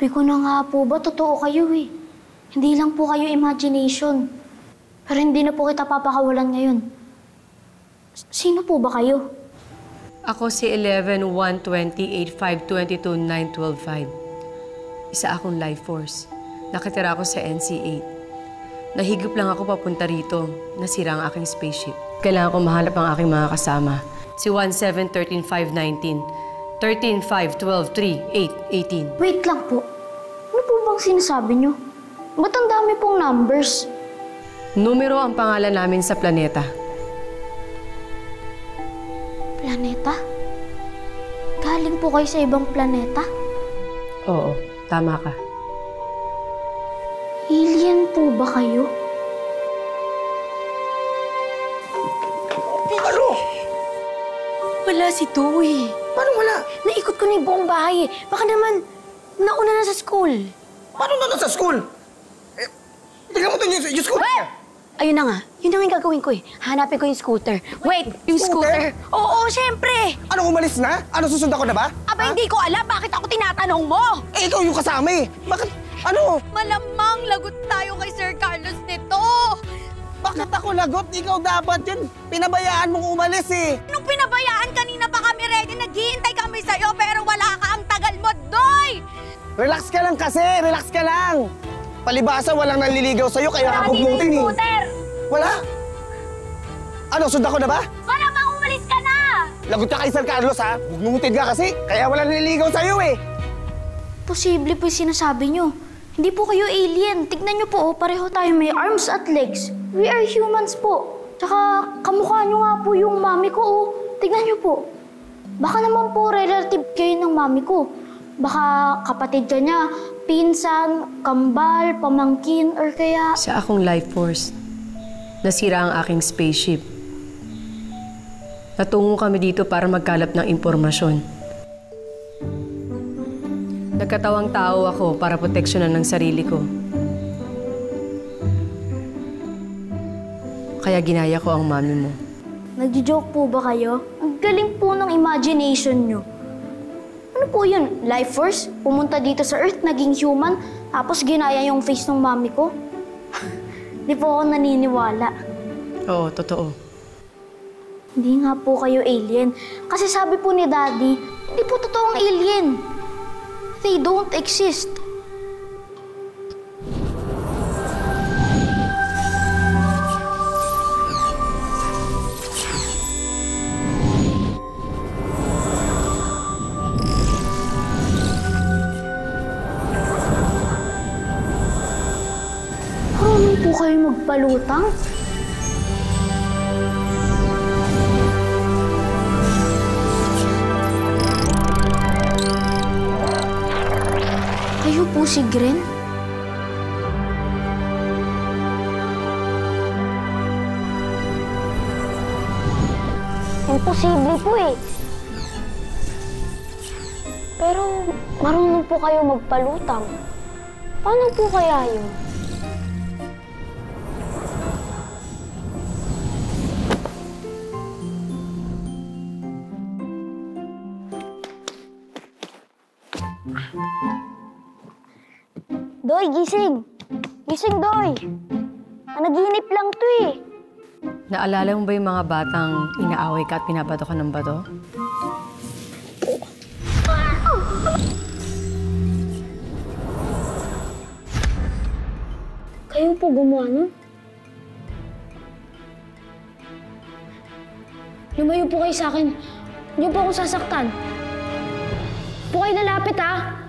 Sabi ko na nga po ba, totoo kayo eh. Hindi lang po kayo imagination. Pero hindi na po kita papakawalan ngayon. Sino po ba kayo? Ako si 11-120-8522-9125. Isa akong life force. Nakatira ako sa NC8. Nahigop lang ako papunta rito. Nasira ang aking spaceship. Kailangan ko mahanap ang aking mga kasama. Si 17-13-5-19, 13-5-12-3-8-18. Wait lang po. Ano po bang sinasabi niyo? Ba't ang dami pong numbers? Numero ang pangalan namin sa planeta. Planeta? Galing po kayo sa ibang planeta? Oo, tama ka. Alien po ba kayo? Ano? Wala si Toy. Paano wala? Naikot ko na yung buong bahay. Baka naman, nauna na sa school. Paano na sa school? Eh, tingnan mo ito yung school. Ayun na nga. Yun na nga yung gagawin ko eh. Hanapin ko yung scooter. Wait, yung scooter? Oo, syempre! Ano, umalis na? Ano, susundan ko na ba? Aba, hindi ko alam. Bakit ako tinatanong mo? Eh, ikaw yung kasama eh. Bakit? Ano? Malamang lagot tayo kay Sir Carlos nito. Bakit ako lagot? Ikaw dapat yun. Pinabayaan mong umalis eh. Nung pinabayaan kanina pa kami ready, naghihintay kami sa'yo, pero wala ka, ang tagal mo, Doy! Relax ka lang kasi. Relax ka lang. Palibasa, walang nanliligaw sa'yo, kaya ka bugnutin eh. Wala? Ano, sundan ko na ba? Malamang umalis ka na! Lagot ka kay Sir Carlos ha. Bugnutin ka kasi, kaya walang nanliligaw sa'yo eh. Posible po yung sinasabi niyo. Hindi po kayo alien. Tignan niyo po, pareho tayo may arms at legs. We are humans po. Tsaka kamukha niyo nga po yung mami ko. Oh. Tignan niyo po. Baka naman po relative kayo ng mami ko. Baka kapatid ka niya, pinsan, kambal, pamangkin, or kaya... Sa akong life force, nasira ang aking spaceship. Natungo kami dito para magkalap ng impormasyon. Nagkatawang tao ako para proteksyonan ng sarili ko. Kaya ginaya ko ang mami mo. Nagjo-joke po ba kayo? Ang galing po ng imagination niyo. Ano po yun? Life force? Pumunta dito sa Earth, naging human, tapos ginaya yung face ng mami ko? Di po ako naniniwala. Oo, totoo. Hindi nga po kayo alien. Kasi sabi po ni Daddy, hindi po totoong alien. They don't exist. Marunong po kayo magpalutang? Kayo po si Gren? Imposible po eh. Pero marunong po kayo magpalutang. Paano po kaya yun? Doy, gising! Gising, Doy! Nanaginip lang to eh. Naalala mo ba yung mga batang inaaway ka at pinabato ka ng bato? Kayo po gumawa nun? Lumayo po kayo sa akin. Hindi po akong sasaktan. Po kayo nalapit ha.